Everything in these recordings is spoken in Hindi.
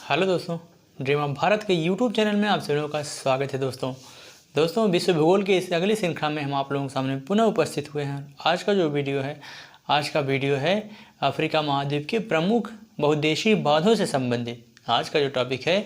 हेलो दोस्तों, ड्रीम ऑफ भारत के यूट्यूब चैनल में आप सभी लोगों का स्वागत है। दोस्तों विश्व भूगोल के इस अगली श्रृंखला में हम आप लोगों के सामने पुनः उपस्थित हुए हैं। आज का वीडियो है अफ्रीका महाद्वीप के प्रमुख बहुउद्देशीय बांधों से संबंधित। आज का जो टॉपिक है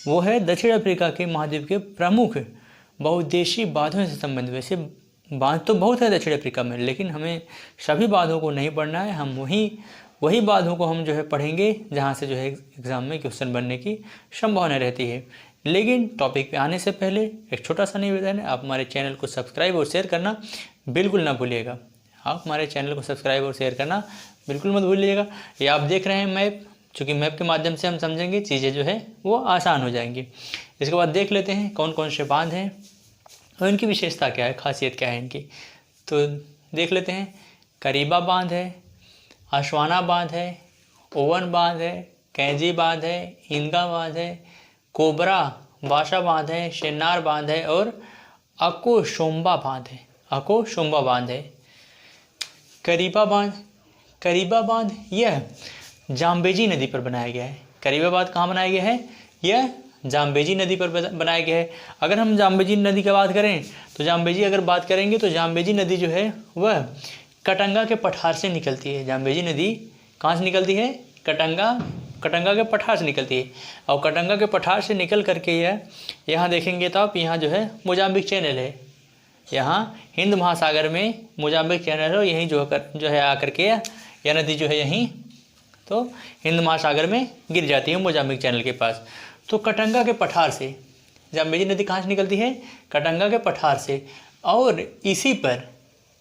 वो है दक्षिण अफ्रीका के महाद्वीप के प्रमुख बहुउद्देशीय बांधों से संबंधित। वैसे बांध तो बहुत है दक्षिण अफ्रीका में, लेकिन हमें सभी बांधों को नहीं पढ़ना है। हम वही बांधों को हम पढ़ेंगे जहाँ से एग्ज़ाम में क्वेश्चन बनने की संभावना रहती है। लेकिन टॉपिक पे आने से पहले एक छोटा सा निवेदन है, आप हमारे चैनल को सब्सक्राइब और शेयर करना बिल्कुल ना भूलिएगा। आप हमारे चैनल को सब्सक्राइब और शेयर करना बिल्कुल मत भूलिएगा। ये आप देख रहे हैं मैप, चूँकि मैप के माध्यम से हम समझेंगे चीज़ें वो आसान हो जाएंगी। इसके बाद देख लेते हैं कौन कौन से बांध हैं और इनकी विशेषता क्या है, खासियत क्या है इनकी। तो देख लेते हैं, करीबा बांध है, आश्वाना बांध है, ओवन बांध है, कैंजी बांध है, इनगा बांध है, कोबरा बाशा बांध है, शेन्नार बांध है और अकोशोम्बा बांध है। करीबा बांध यह जाम्बेजी नदी पर बनाया गया है। करीबा बांध कहाँ बनाया गया है? यह जाम्बेजी नदी पर बनाया गया है। अगर हम जाम्बेजी नदी की बात करें तो जाम्बेजी नदी वह कटंगा के पठार से निकलती है। जाम्बेजी नदी कहाँ से निकलती है? कटंगा के पठार से निकलती है। और कटंगा के पठार से निकल करके यहाँ देखेंगे तो आप यहाँ मोजाम्बिक चैनल है। यहाँ हिंद महासागर में मोजाम्बिक चैनल है, यहीं आकर के यह नदी यहीं तो हिंद महासागर में गिर जाती है मोजाम्बिक चैनल के पास। तो कटंगा के पठार से जाम्बेजी नदी कहाँ से निकलती है? कटंगा के पठार से। और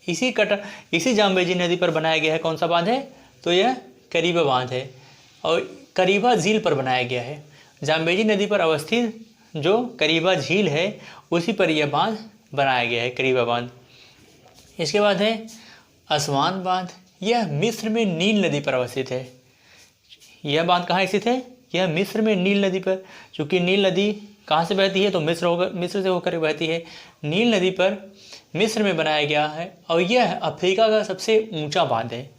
इसी जाम्बेजी नदी पर बनाया गया है कौन सा बांध है? तो यह करीबा बांध है और करीबा झील पर बनाया गया है। जाम्बेजी नदी पर अवस्थित जो करीबा झील है उसी पर यह बांध बनाया गया है, करीबा बांध। इसके बाद है असवान बांध। यह मिस्र में नील नदी पर अवस्थित है। यह बांध कहाँ स्थित है? यह मिस्र में नील नदी पर। चूँकि नील नदी कहाँ से बहती है? तो मिस्र से होकर बहती है। नील नदी पर मिस्र में बनाया गया है और यह अफ्रीका का सबसे ऊंचा बांध है।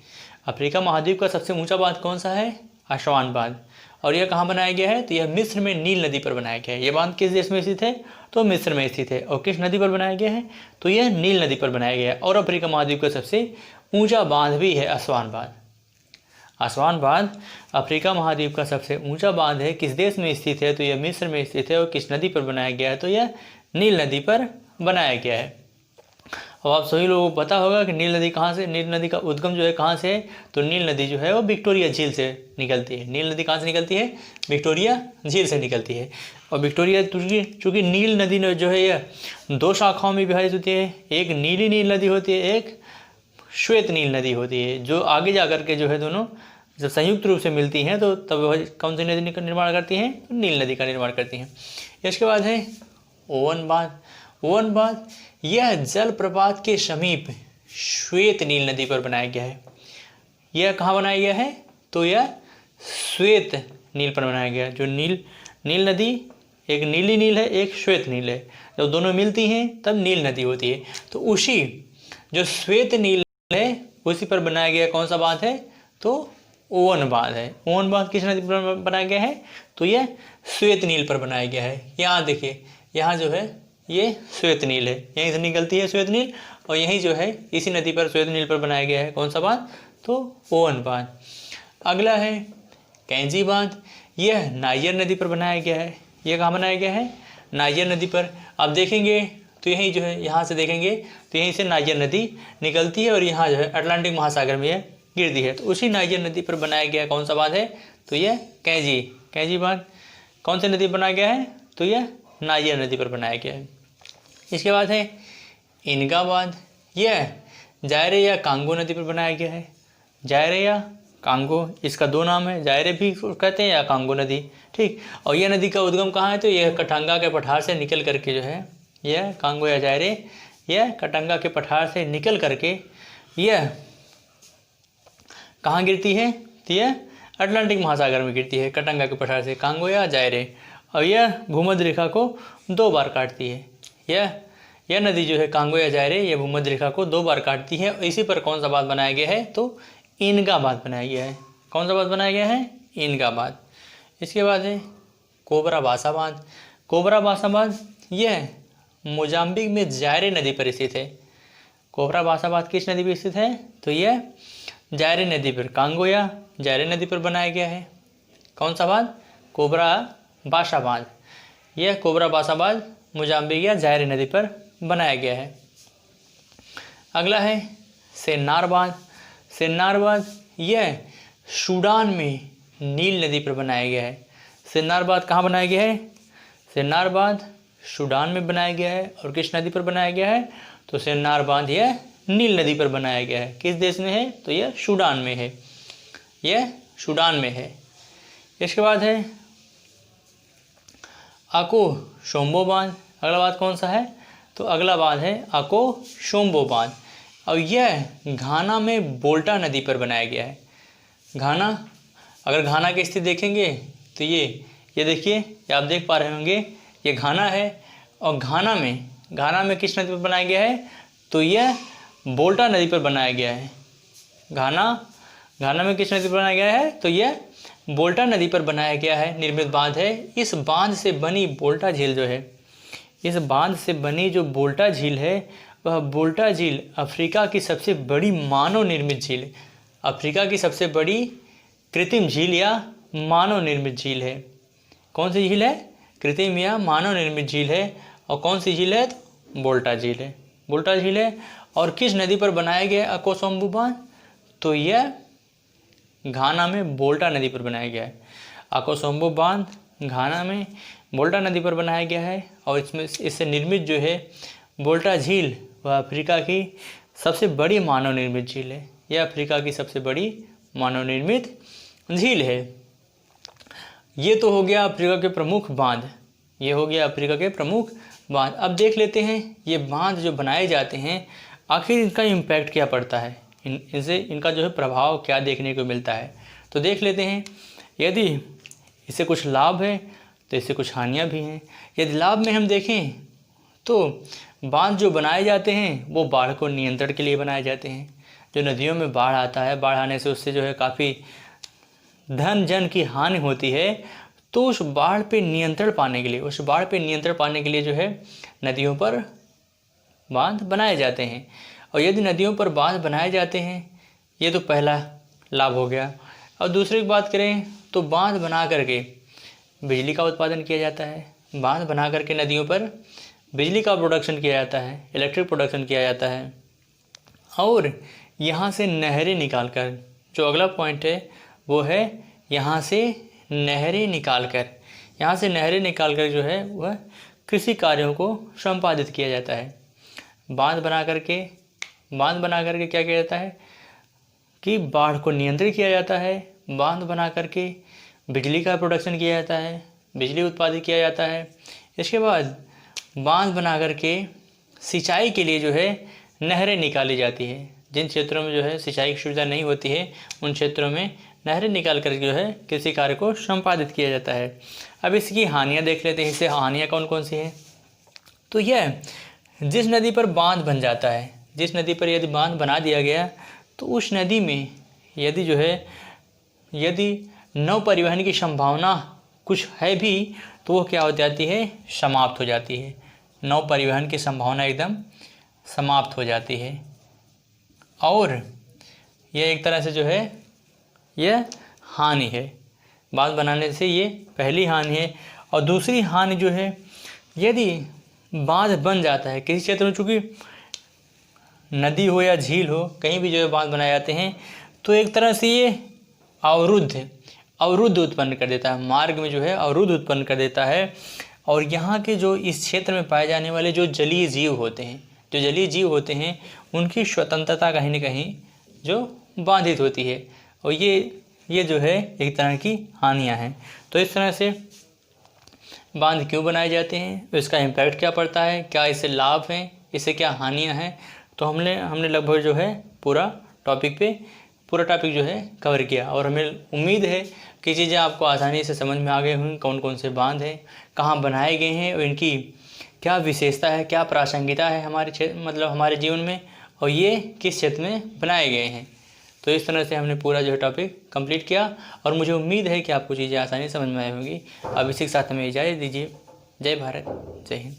अफ्रीका महाद्वीप का सबसे ऊंचा बांध कौन सा है? असवान बांध। और यह कहाँ बनाया गया है? तो यह मिस्र में नील नदी पर बनाया गया है। यह बांध किस देश में स्थित है? तो मिस्र में स्थित है। और किस नदी पर बनाया गया है? तो यह नील नदी पर बनाया गया है। और अफ्रीका महाद्वीप का सबसे ऊँचा बांध भी है असवान बांध। असवान बांध अफ्रीका महाद्वीप का सबसे ऊंचा बांध है। किस देश में स्थित है? तो यह मिस्र में स्थित है। और किस नदी पर बनाया गया है? तो यह नील नदी पर बनाया गया है। अब आप सभी लोगों को पता होगा कि नील नदी का उद्गम कहाँ से है? तो नील नदी वो विक्टोरिया झील से निकलती है। नील नदी कहाँ से निकलती है? विक्टोरिया झील से निकलती है। और विक्टोरिया चूँकि नील नदी यह दो शाखाओं में विभाजित होती है। एक नीली नील नदी होती है, एक श्वेत नील नदी होती है। जो आगे जा कर के दोनों जब संयुक्त रूप से मिलती हैं तो तब वह कौन सी नदी का निर्माण करती हैं? तो नील नदी का निर्माण करती हैं। इसके बाद है ओवन बांध। यह जलप्रपात के समीप श्वेत नील नदी पर बनाया गया है। यह कहाँ बनाया गया है? तो यह श्वेत नील पर बनाया गया है। जो नील नदी, एक नीली नील है, एक श्वेत नील है। जब दोनों मिलती हैं तब नील नदी होती है। तो उसी जो श्वेत नील है उसी पर बनाया गया कौन सा बांध है? तो ओवन बांध है। ओवन बांध किस नदी पर बनाया गया है? तो यह श्वेत नील पर बनाया गया है। यहाँ देखिए, यहाँ ये श्वेत नील है, यहीं से निकलती है श्वेत नील। और यहीं इसी नदी पर श्वेत नील पर बनाया गया है कौन सा बांध? तो ओवन बांध। अगला है कैंजी बांध। यह नायर नदी पर बनाया गया है। यह कहाँ बनाया गया है? नायर नदी पर। आप देखेंगे तो यहीं यहाँ से देखेंगे तो यहीं से नायर नदी निकलती है और यहाँ अटलांटिक महासागर में यह गिरती है। तो उसी नायर नदी पर बनाया गया कौन सा बांध है? तो यह कैंजी बांध। कौन सी नदी पर बनाया गया है? तो यह नायर नदी पर बनाया गया है। इसके बाद है इनगा बांध। यह जायरे या कांगो नदी पर बनाया गया है। जायरे या कांगो, इसका दो नाम है, जायरे भी कहते हैं या कांगो नदी, ठीक। और यह नदी का उद्गम कहाँ है? तो यह कटंगा के पठार से निकल करके यह कांगो या जायरे, यह कटंगा के पठार से निकल करके यह कहाँ गिरती है? तो यह अटलांटिक महासागर में गिरती है, कटंगा के पठार से, कांगो या जायरे। और यह भूमध्य रेखा को 2 बार काटती है। यह नदी कांगो या जायरे, यह भूमध्य रेखा को 2 बार काटती है। और इसी पर कौन सा बांध बनाया गया है? तो इनगा बांध बनाया गया है। कौन सा बांध बनाया गया है? इनगा बांध। इसके बाद है कोबरा बासा बांध। कोबरा बासा बांध यह मोजाम्बिक में जायरे नदी पर स्थित है। कोबरा बासा बांध किस नदी पर स्थित है? तो यह जायरे नदी पर, कांगो या जायरे नदी पर बनाया गया है। कौन सा बांध? कोबरा बासा बांध। यह कोबरा बासा बांध मोजाम्बिक या जायरे नदी पर बनाया गया है। अगला है सेन्नार बांध। सेन्नार बांध यह सूडान में नील नदी पर बनाया गया है। सेन्नार बांध कहाँ बनाया गया है? सेन्नार बांध सूडान में बनाया गया है। और किस नदी पर बनाया गया है? तो सेन्नार बांध यह नील नदी पर बनाया गया है। किस देश में है? तो यह सूडान में है। यह सूडान में है। इसके बाद है आको शोम्बो बांध। अगला बांध कौन सा है? तो अगला बांध है आको शोम्बो बांध और यह घाना में बोल्टा नदी पर बनाया गया है। घाना, अगर घाना की स्थिति देखेंगे तो ये देखिए, ये आप देख पा रहे होंगे, ये घाना है और घाना में किस नदी पर बनाया गया है? तो यह बोल्टा नदी पर बनाया गया है। घाना में किस नदी पर बनाया गया है? तो यह बोल्टा नदी पर बनाया गया है, निर्मित बांध है। इस बांध से बनी बोल्टा झील जो है, इस बांध से बनी जो बोल्टा झील है, वह बोल्टा झील अफ्रीका की सबसे बड़ी मानव निर्मित झील है। अफ्रीका की सबसे बड़ी कृत्रिम झील या मानव निर्मित झील है। कौन सी झील है? कृत्रिम या मानव निर्मित झील है। और कौन सी झील है? तो बोल्टा झील है। बोल्टा झील है। और किस नदी पर बनाया गया है अकोशोम्बो बांध? तो यह घाना में बोल्टा नदी पर बनाया गया है। अकोशोम्बो बांध घाना में बोल्टा नदी पर बनाया गया है। और इससे निर्मित जो है बोल्टा झील, वह अफ्रीका की सबसे बड़ी मानव निर्मित झील है। यह अफ्रीका की सबसे बड़ी मानव निर्मित झील है। ये तो हो गया अफ्रीका के प्रमुख बांध। ये हो गया अफ्रीका के प्रमुख बांध। अब देख लेते हैं ये बांध जो बनाए जाते हैं, आखिर इनका इम्पैक्ट क्या पड़ता है, इनसे इनका जो है प्रभाव क्या देखने को मिलता है। तो देख लेते हैं। यदि इससे कुछ लाभ है तो इससे कुछ हानियाँ भी हैं। यदि लाभ में हम देखें तो बांध जो बनाए जाते हैं वो बाढ़ को नियंत्रण के लिए बनाए जाते हैं। जो नदियों में बाढ़ आता है, बाढ़ आने से उससे जो है काफ़ी धन जन की हानि होती है, तो उस बाढ़ पे नियंत्रण पाने के लिए जो है नदियों पर बांध बनाए जाते हैं। और यदि नदियों पर बांध बनाए जाते हैं, ये तो पहला लाभ हो गया। और दूसरी बात करें तो बांध बना करके बिजली का उत्पादन किया जाता है। बांध बना करके नदियों पर बिजली का प्रोडक्शन किया जाता है, इलेक्ट्रिक प्रोडक्शन किया जाता है। और यहाँ से नहरें निकालकर, जो अगला पॉइंट है वो है यहाँ से नहरें निकालकर जो है वह कृषि कार्यों को संपादित किया जाता है। बांध बना करके क्या किया जाता है कि बाढ़ को नियंत्रित किया जाता है। बांध बना करके बिजली का प्रोडक्शन किया जाता है, बिजली उत्पादित किया जाता है। इसके बाद बांध बना करके सिंचाई के लिए जो है नहरें निकाली जाती है। जिन क्षेत्रों में जो है सिंचाई की सुविधा नहीं होती है, उन क्षेत्रों में नहरें निकाल कर जो है कृषि कार्य को संपादित किया जाता है। अब इसकी हानियाँ देख लेते हैं। इससे हानियाँ कौन कौन सी हैं? तो यह जिस नदी पर बांध बन जाता है, जिस नदी पर यदि बांध बना दिया गया तो उस नदी में यदि नौ परिवहन की संभावना कुछ है भी तो वो क्या हो जाती है? समाप्त हो जाती है। नौ परिवहन की संभावना एकदम समाप्त हो जाती है। और यह एक तरह से जो है यह हानि है। बांध बनाने से ये पहली हानि है। और दूसरी हानि जो है, यदि बांध बन जाता है किसी क्षेत्र में, चूँकि नदी हो या झील हो, कहीं भी जो है बांध बनाए जाते हैं, तो एक तरह से ये अवरुद्ध उत्पन्न कर देता है। मार्ग में जो है अवरुद्ध उत्पन्न कर देता है। और यहाँ के जो इस क्षेत्र में पाए जाने वाले जो जलीय जीव होते हैं, उनकी स्वतंत्रता कहीं न कहीं जो बाधित होती है। और ये जो है एक तरह की हानियाँ हैं। तो इस तरह से बांध क्यों बनाए जाते हैं, इसका इम्पैक्ट क्या पड़ता है, क्या इससे लाभ हैं, इससे क्या हानियाँ हैं, तो हमने लगभग जो है पूरा टॉपिक जो है कवर किया। और हमें उम्मीद है कि चीज़ें आपको आसानी से समझ में आ गई होंगी। कौन कौन से बांध हैं, कहाँ बनाए गए हैं और इनकी क्या विशेषता है, क्या प्रासंगिकता है हमारे जीवन में, और ये किस क्षेत्र में बनाए गए हैं। तो इस तरह से हमने पूरा जो है टॉपिक कंप्लीट किया और मुझे उम्मीद है कि आपको चीज़ें आसानी समझ में आई होंगी। अब इसी के साथ हमें इजाज़त दीजिए। जय भारत, जय हिंद।